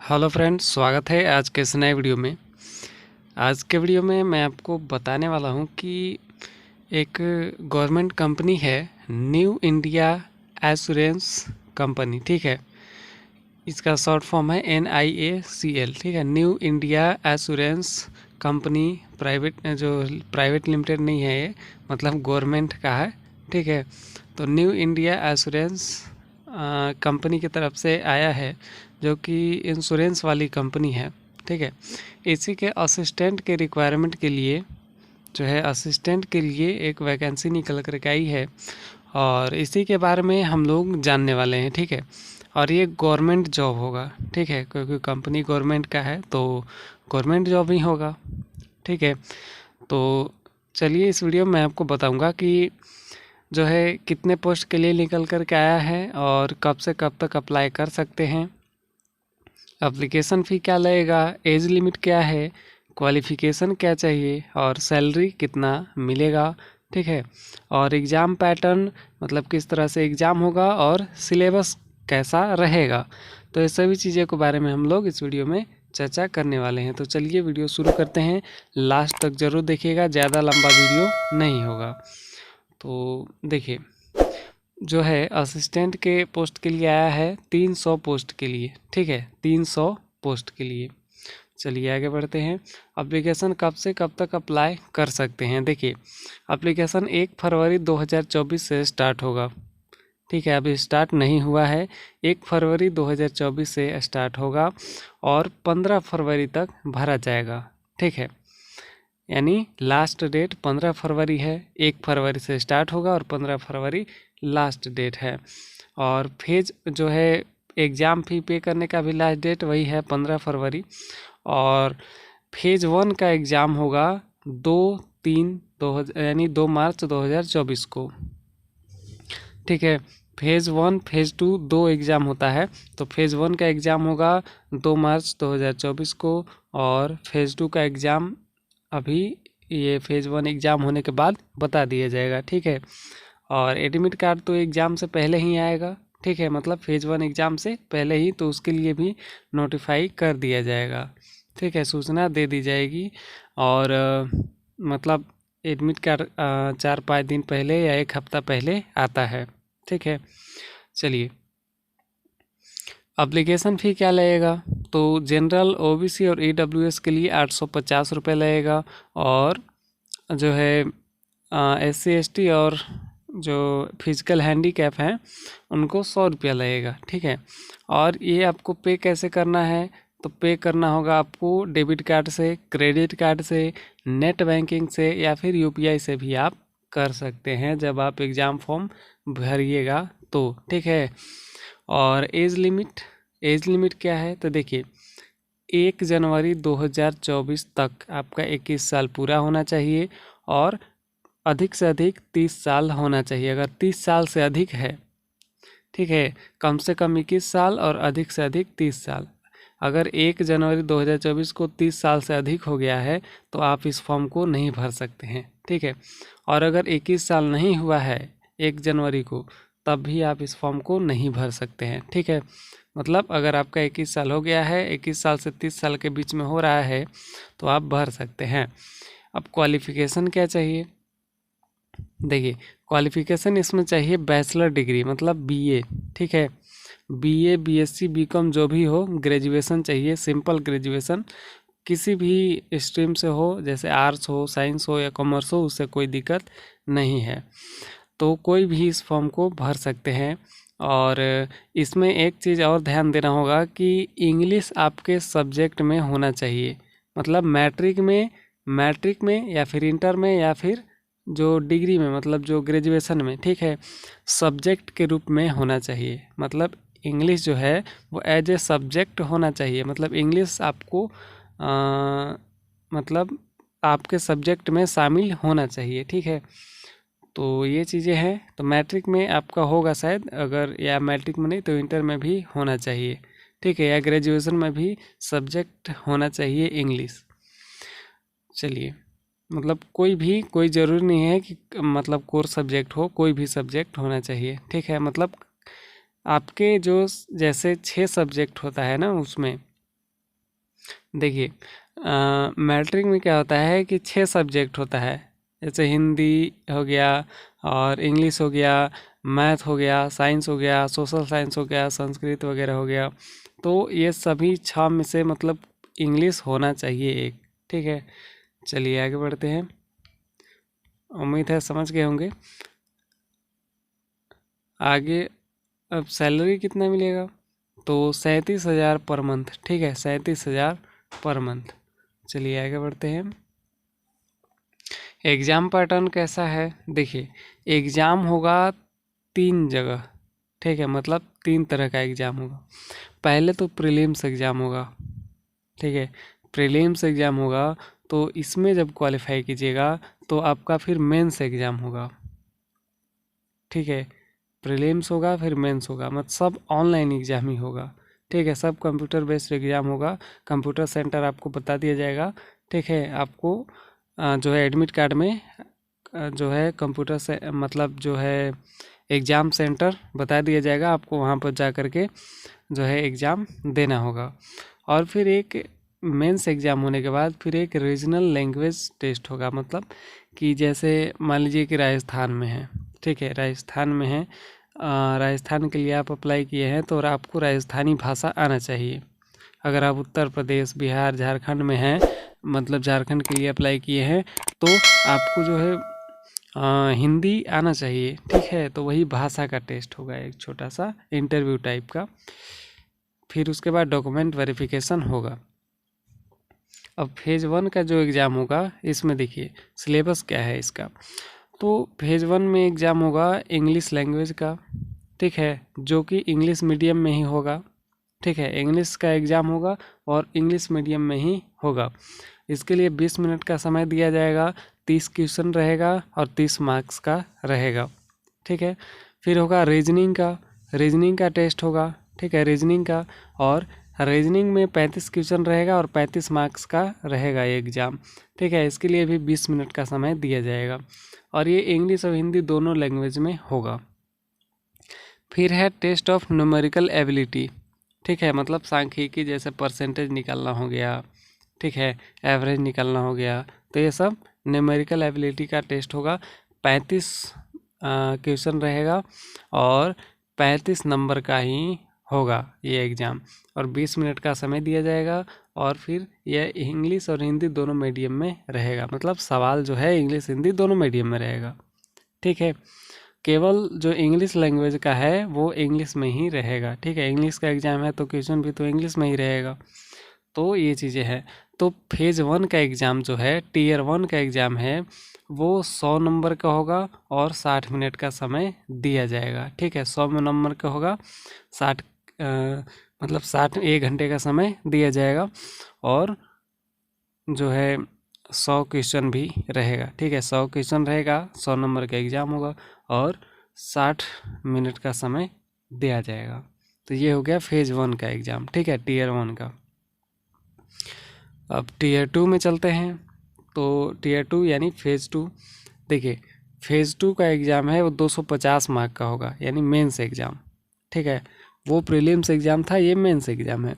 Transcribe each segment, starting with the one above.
Hello friends, स्वागत है आज के इस नए वीडियो में। आज के वीडियो में मैं आपको बताने वाला हूं कि एक गवर्नमेंट कंपनी है, न्यू इंडिया एश्योरेंस कंपनी। ठीक है, इसका शॉर्ट फॉर्म है NIACL। ठीक है, new India assurance company private limited नहीं है ये, मतलब गवर्नमेंट का है। ठीक है, तो न्यू इंडिया एश्योरेंस कंपनी की तरफ से आया है, जो कि इंश्योरेंस वाली कंपनी है। ठीक है, इसी के असिस्टेंट के रिक्वायरमेंट के लिए जो है, असिस्टेंट के लिए एक वैकेंसी निकल कर आई है और इसी के बारे में हम लोग जानने वाले हैं। ठीक है, और ये गवर्नमेंट जॉब होगा। ठीक है, क्योंकि कंपनी गवर्नमेंट का है तो गवर्नमेंट जॉब ही होगा। ठीक है, तो चलिए इस वीडियो में आपको बताऊंगा कि जो है कितने पोस्ट के लिए निकल कर के आया है और कब से कब तक अप्लाई कर सकते हैं, एप्लीकेशन फ़ी क्या लगेगा, एज लिमिट क्या है, क्वालिफ़िकेशन क्या चाहिए और सैलरी कितना मिलेगा। ठीक है, और एग्ज़ाम पैटर्न, मतलब किस तरह से एग्ज़ाम होगा और सिलेबस कैसा रहेगा। तो ये सभी चीज़ों के बारे में हम लोग इस वीडियो में चर्चा करने वाले हैं। तो चलिए वीडियो शुरू करते हैं, लास्ट तक ज़रूर देखिएगा, ज़्यादा लंबा वीडियो नहीं होगा। तो देखिए, जो है असिस्टेंट के पोस्ट के लिए आया है 300 पोस्ट के लिए। ठीक है, 300 पोस्ट के लिए। चलिए आगे बढ़ते हैं। एप्लीकेशन कब से कब तक अप्लाई कर सकते हैं। देखिए, एप्लीकेशन 1 फरवरी 2024 से स्टार्ट होगा। ठीक है, अभी स्टार्ट नहीं हुआ है, 1 फरवरी 2024 से स्टार्ट होगा और 15 फरवरी तक भरा जाएगा। ठीक है, यानी लास्ट डेट 15 फरवरी है, 1 फरवरी से स्टार्ट होगा और 15 फरवरी लास्ट डेट है। और फेज जो है, एग्ज़ाम फ़ी पे करने का भी लास्ट डेट वही है 15 फरवरी। और फेज 1 का एग्ज़ाम होगा 2 यानी 2 मार्च 2024 को। ठीक है, फेज़ 1 फेज़ 2 दो एग्ज़ाम होता है, तो फेज़ 1 का एग्ज़ाम होगा 2 मार्च 2024 को और फेज़ 2 का एग्ज़ाम अभी ये फेज़ 1 एग्ज़ाम होने के बाद बता दिया जाएगा। ठीक है, और एडमिट कार्ड तो एग्ज़ाम से पहले ही आएगा। ठीक है, मतलब फेज़ 1 एग्ज़ाम से पहले ही, तो उसके लिए भी नोटिफाई कर दिया जाएगा। ठीक है, सूचना दे दी जाएगी और मतलब एडमिट कार्ड 4-5 दिन पहले या 1 हफ्ता पहले आता है। ठीक है, चलिए एप्लीकेशन फ़ी क्या लगेगा। तो जनरल, OBC और EWS के लिए 850 रुपये लगेगा और जो है SC ST और जो फिजिकल हैंडीकैप हैं उनको 100 रुपया लगेगा। ठीक है, और ये आपको पे कैसे करना है, तो पे करना होगा आपको डेबिट कार्ड से, क्रेडिट कार्ड से, नेट बैंकिंग से या फिर UPI से भी आप कर सकते हैं जब आप एग्ज़ाम फॉर्म भरिएगा तो। ठीक है, और एज लिमिट क्या है, तो देखिए 1 जनवरी 2024 तक आपका 21 साल पूरा होना चाहिए और अधिक से अधिक 30 साल होना चाहिए। अगर 30 साल से अधिक है, ठीक है, कम से कम 21 साल और अधिक से अधिक 30 साल। अगर 1 जनवरी 2024 को 30 साल से अधिक हो गया है तो आप इस फॉर्म को नहीं भर सकते हैं। ठीक है, और अगर 21 साल नहीं हुआ है 1 जनवरी को, तब भी आप इस फॉर्म को नहीं भर सकते हैं। ठीक है, मतलब अगर आपका 21 साल हो गया है, 21 साल से 30 साल के बीच में हो रहा है, तो आप भर सकते हैं। अब क्वालिफ़िकेशन क्या चाहिए, देखिए क्वालिफ़िकेशन इसमें चाहिए बैचलर डिग्री, मतलब BA। ठीक है, BA BSc BCom जो भी हो, ग्रेजुएशन चाहिए, सिंपल ग्रेजुएशन, किसी भी स्ट्रीम से हो, जैसे आर्ट्स हो, साइंस हो या कॉमर्स हो, उससे कोई दिक्कत नहीं है। तो कोई भी इस फॉर्म को भर सकते हैं। और इसमें एक चीज़ और ध्यान देना होगा कि इंग्लिश आपके सब्जेक्ट में होना चाहिए, मतलब मैट्रिक में या फिर इंटर में या फिर जो डिग्री में, मतलब जो ग्रेजुएशन में, ठीक है, सब्जेक्ट के रूप में होना चाहिए। मतलब इंग्लिश जो है वो एज ए सब्जेक्ट होना चाहिए, मतलब इंग्लिश आपको मतलब आपके सब्जेक्ट में शामिल होना चाहिए। ठीक है, तो ये चीज़ें हैं। तो मैट्रिक में आपका होगा शायद, अगर या मैट्रिक में नहीं तो इंटर में भी होना चाहिए। ठीक है, या ग्रेजुएशन में भी सब्जेक्ट होना चाहिए इंग्लिश। चलिए, मतलब कोई ज़रूरी नहीं है कि मतलब कोर सब्जेक्ट हो, कोई भी सब्जेक्ट होना चाहिए। ठीक है, मतलब आपके जो जैसे 6 सब्जेक्ट होता है ना, उसमें देखिए, मैट्रिक में क्या होता है कि 6 सब्जेक्ट होता है, जैसे हिंदी हो गया और इंग्लिश हो गया, मैथ हो गया, साइंस हो गया, सोशल साइंस हो गया, संस्कृत वगैरह हो गया। तो ये सभी 6 में से मतलब इंग्लिश होना चाहिए एक। ठीक है, चलिए आगे बढ़ते हैं। उम्मीद है समझ गए होंगे। आगे अब सैलरी कितना मिलेगा, तो 37,000 पर मंथ। ठीक है, 37,000 पर मंथ। चलिए आगे बढ़ते हैं। एग्ज़ाम पैटर्न कैसा है, देखिए एग्ज़ाम होगा 3 जगह। ठीक है, मतलब 3 तरह का एग्ज़ाम होगा। पहले तो प्रीलिम्स एग्ज़ाम होगा। ठीक है, प्रीलिम्स एग्ज़ाम होगा, तो इसमें जब क्वालिफाई कीजिएगा तो आपका फिर मेंस एग्ज़ाम होगा। ठीक है, प्रीलिम्स होगा फिर मेंस होगा, मतलब सब ऑनलाइन एग्ज़ाम ही होगा। ठीक है, सब कंप्यूटर बेस्ड एग्ज़ाम होगा। कंप्यूटर सेंटर आपको बता दिया जाएगा। ठीक है, आपको जो है एडमिट कार्ड में जो है कंप्यूटर से मतलब जो है एग्ज़ाम सेंटर बता दिया जाएगा। आपको वहाँ पर जा कर के जो है एग्ज़ाम देना होगा। और फिर एक मेंस एग्ज़ाम होने के बाद फिर एक रीजनल लैंग्वेज टेस्ट होगा, मतलब कि जैसे मान लीजिए कि राजस्थान में है। ठीक है, राजस्थान में है, राजस्थान के लिए आप अप्लाई किए हैं तो आपको राजस्थानी भाषा आना चाहिए। अगर आप उत्तर प्रदेश, बिहार, झारखंड में हैं, मतलब झारखंड के लिए अप्लाई किए हैं, तो आपको जो है हिंदी आना चाहिए। ठीक है, तो वही भाषा का टेस्ट होगा, एक छोटा सा इंटरव्यू टाइप का। फिर उसके बाद डॉक्यूमेंट वेरिफिकेशन होगा। अब फेज़ 1 का जो एग्ज़ाम होगा, इसमें देखिए सिलेबस क्या है इसका। तो फेज़ 1 में एग्ज़ाम होगा इंग्लिश लैंग्वेज का। ठीक है, जो कि इंग्लिश मीडियम में ही होगा। ठीक है, इंग्लिश का एग्ज़ाम होगा और इंग्लिश मीडियम में ही होगा। इसके लिए 20 मिनट का समय दिया जाएगा, 30 क्वेश्चन रहेगा और 30 मार्क्स का रहेगा। ठीक है, फिर होगा रीजनिंग का टेस्ट होगा। ठीक है, रीजनिंग का, और रीजनिंग में 35 क्वेश्चन रहेगा और 35 मार्क्स का रहेगा ये एग्ज़ाम। ठीक है, इसके लिए भी 20 मिनट का समय दिया जाएगा और ये इंग्लिश और हिंदी दोनों लैंग्वेज में होगा। फिर है टेस्ट ऑफ न्यूमेरिकल एबिलिटी। ठीक है, मतलब सांख्यिकी, जैसे परसेंटेज निकालना हो गया। ठीक है, एवरेज निकालना हो गया, तो ये सब न्यूमेरिकल एबिलिटी का टेस्ट होगा। 35 क्वेश्चन रहेगा और 35 नंबर का ही होगा ये एग्ज़ाम, और 20 मिनट का समय दिया जाएगा। और फिर यह इंग्लिश और हिंदी दोनों मीडियम में रहेगा, मतलब सवाल जो है इंग्लिश हिंदी दोनों मीडियम में रहेगा। ठीक है, केवल जो इंग्लिश लैंग्वेज का है वो इंग्लिश में ही रहेगा। ठीक है, इंग्लिश का एग्ज़ाम है तो क्वेश्चन भी तो इंग्लिश में ही रहेगा। तो ये चीज़ें हैं। तो फेज़ 1 का एग्ज़ाम जो है, टीयर 1 का एग्ज़ाम है, वो 100 नंबर का होगा और 60 मिनट का समय दिया जाएगा। ठीक है, 100 नंबर का होगा, 60 मतलब 60 1 घंटे का समय दिया जाएगा, और जो है 100 क्वेश्चन भी रहेगा। ठीक है, 100 क्वेश्चन रहेगा, 100 नंबर का एग्ज़ाम होगा और 60 मिनट का समय दिया जाएगा। तो ये हो गया फेज़ 1 का एग्ज़ाम। ठीक है, टीयर 1 का। अब टीयर 2 में चलते हैं। तो टीयर 2 यानी फेज़ 2, देखिए फेज़ 2 का एग्ज़ाम है वो 250 मार्क का होगा, यानी मेंस एग्ज़ाम। ठीक है, वो प्रीलिम्स एग्ज़ाम था, ये मेंस एग्ज़ाम है।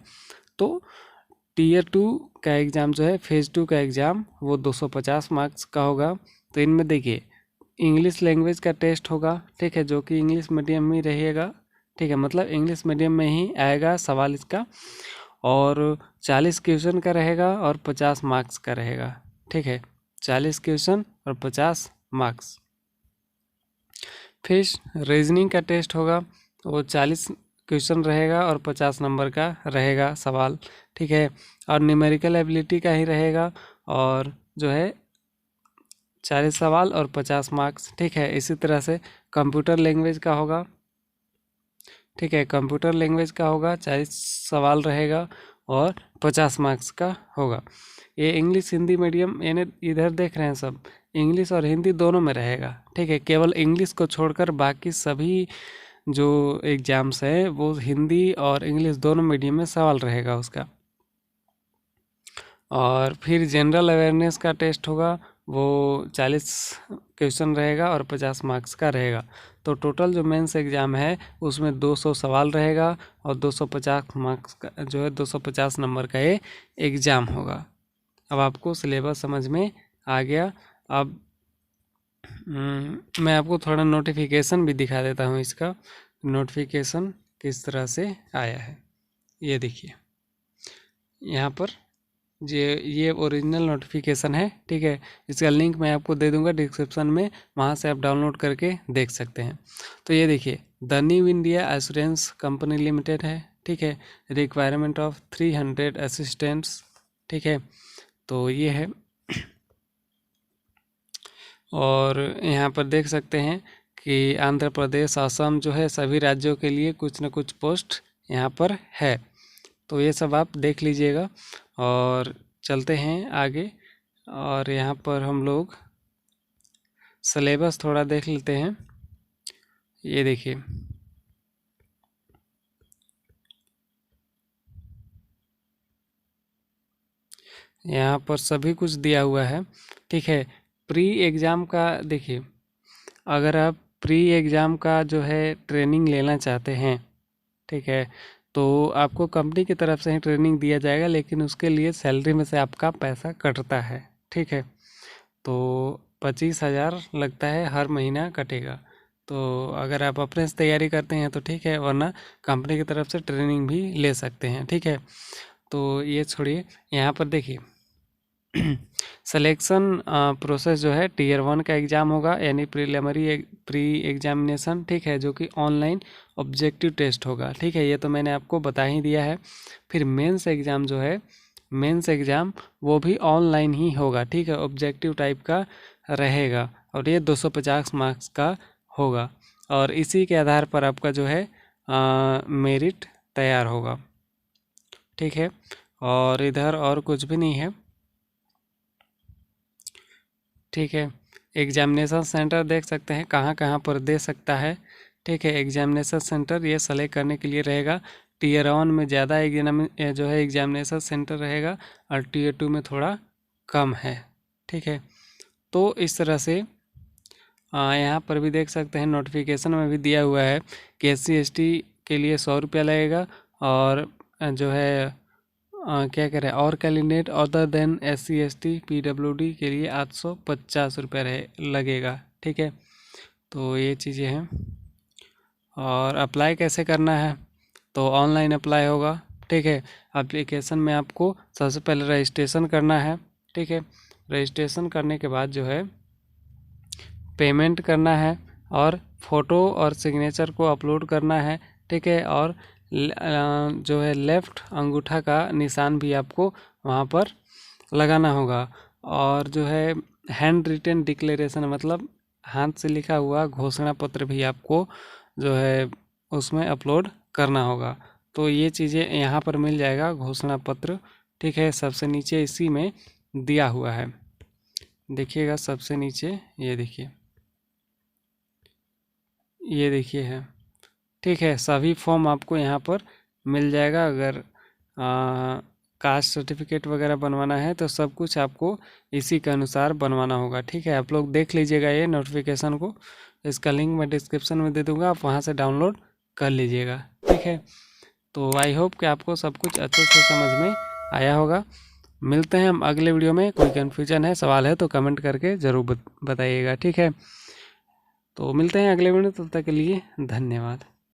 तो टीयर 2 का एग्ज़ाम जो है, फेज़ 2 का एग्ज़ाम, वो 250 मार्क्स का होगा। तो इनमें देखिए इंग्लिश लैंग्वेज का टेस्ट होगा। ठीक है, जो कि इंग्लिश मीडियम में रहेगा। ठीक है, मतलब इंग्लिश मीडियम में ही आएगा सवाल इसका, और 40 क्वेश्चन का रहेगा और 50 मार्क्स का रहेगा। ठीक है, 40 क्वेश्चन और 50 मार्क्स। फिर रीजनिंग का टेस्ट होगा, वो 40 क्वेश्चन रहेगा और 50 नंबर का रहेगा सवाल। ठीक है, और न्यूमेरिकल एबिलिटी का ही रहेगा, और जो है 40 सवाल और 50 मार्क्स। ठीक है, इसी तरह से कंप्यूटर लैंग्वेज का होगा। ठीक है, कंप्यूटर लैंग्वेज का होगा, 40 सवाल रहेगा और 50 मार्क्स का होगा। ये इंग्लिश हिंदी मीडियम, यानी इधर देख रहे हैं सब इंग्लिश और हिंदी दोनों में रहेगा। ठीक है, केवल इंग्लिश को छोड़कर बाकी सभी जो एग्ज़ाम्स हैं वो हिंदी और इंग्लिश दोनों मीडियम में सवाल रहेगा उसका। और फिर जनरल अवेयरनेस का टेस्ट होगा, वो 40 क्वेश्चन रहेगा और 50 मार्क्स का रहेगा। तो टोटल जो मेंस एग्ज़ाम है उसमें 200 सवाल रहेगा और 250 मार्क्स का जो है 250 नंबर का ये एग्ज़ाम होगा। अब आपको सिलेबस समझ में आ गया। अब मैं आपको थोड़ा नोटिफिकेशन भी दिखा देता हूँ इसका, नोटिफिकेशन किस तरह से आया है। ये देखिए यहाँ पर ये ओरिजिनल नोटिफिकेशन है, ठीक है। इसका लिंक मैं आपको दे दूंगा डिस्क्रिप्शन में, वहाँ से आप डाउनलोड करके देख सकते हैं। तो ये देखिए the new India assurance company limited है, ठीक है। रिक्वायरमेंट ऑफ 300 असिस्टेंट्स, ठीक है। तो ये है और यहाँ पर देख सकते हैं कि आंध्र प्रदेश, असम जो है सभी राज्यों के लिए कुछ न कुछ पोस्ट यहाँ पर है। तो ये सब आप देख लीजिएगा और चलते हैं आगे। और यहाँ पर हम लोग सिलेबस थोड़ा देख लेते हैं। ये देखिए यहाँ पर सभी कुछ दिया हुआ है, ठीक है। प्री एग्ज़ाम का देखिए, अगर आप प्री एग्ज़ाम का जो है ट्रेनिंग लेना चाहते हैं, ठीक है, तो आपको कंपनी की तरफ से ही ट्रेनिंग दिया जाएगा, लेकिन उसके लिए सैलरी में से आपका पैसा कटता है, ठीक है। तो 25,000 लगता है, हर महीना कटेगा। तो अगर आप अपने से तैयारी करते हैं तो ठीक है, वरना कंपनी की तरफ से ट्रेनिंग भी ले सकते हैं, ठीक है। तो ये छोड़िए, यहाँ पर देखिए सिलेक्शन प्रोसेस जो है टीयर 1 का एग्ज़ाम होगा, यानी प्री एग्जामिनेशन, ठीक है, जो कि ऑनलाइन ऑब्जेक्टिव टेस्ट होगा, ठीक है। ये तो मैंने आपको बता ही दिया है। फिर मेंस एग्ज़ाम जो है, मेंस एग्ज़ाम वो भी ऑनलाइन ही होगा, ठीक है, ऑब्जेक्टिव टाइप का रहेगा और ये 250 मार्क्स का होगा और इसी के आधार पर आपका जो है मेरिट तैयार होगा, ठीक है। और इधर और कुछ भी नहीं है, ठीक है। एग्जामिनेशन सेंटर देख सकते हैं कहाँ कहाँ पर दे सकता है, ठीक है। एग्जामिनेशन सेंटर ये सेलेक्ट करने के लिए रहेगा। टीयर 1 में ज़्यादा जो है एग्जामिनेशन सेंटर रहेगा और टीयर 2 में थोड़ा कम है, ठीक है। तो इस तरह से यहाँ पर भी देख सकते हैं, नोटिफिकेशन में भी दिया हुआ है कि SC/ST के लिए 100 रुपया लगेगा और जो है क्या कह रहे हैं, और candidate other than SC/ST PWD के लिए 850 रुपये लगेगा, ठीक है। तो ये चीज़ें हैं। और अप्लाई कैसे करना है, तो ऑनलाइन अप्लाई होगा, ठीक है। एप्लीकेशन में आपको सबसे पहले रजिस्ट्रेशन करना है, ठीक है। रजिस्ट्रेशन करने के बाद जो है पेमेंट करना है और फ़ोटो और सिग्नेचर को अपलोड करना है, ठीक है। और जो है लेफ़्ट अंगूठा का निशान भी आपको वहाँ पर लगाना होगा और जो है हैंड रिटन डिक्लेरेशन, मतलब हाथ से लिखा हुआ घोषणा पत्र भी आपको जो है उसमें अपलोड करना होगा। तो ये चीज़ें यहाँ पर मिल जाएगा, घोषणा पत्र, ठीक है। सबसे नीचे इसी में दिया हुआ है, देखिएगा सबसे नीचे, ये देखिए है, ठीक है। सभी फॉर्म आपको यहाँ पर मिल जाएगा। अगर कास्ट सर्टिफिकेट वगैरह बनवाना है तो सब कुछ आपको इसी के अनुसार बनवाना होगा, ठीक है। आप लोग देख लीजिएगा ये नोटिफिकेशन को, इसका लिंक मैं डिस्क्रिप्शन में दे दूँगा, आप वहाँ से डाउनलोड कर लीजिएगा, ठीक है। तो आई होप कि आपको सब कुछ अच्छे से समझ में आया होगा। मिलते हैं हम अगले वीडियो में। कोई कन्फ्यूजन है, सवाल है तो कमेंट करके ज़रूर बताइएगा, ठीक है। तो मिलते हैं अगले वीडियो में, तब तक के लिए धन्यवाद।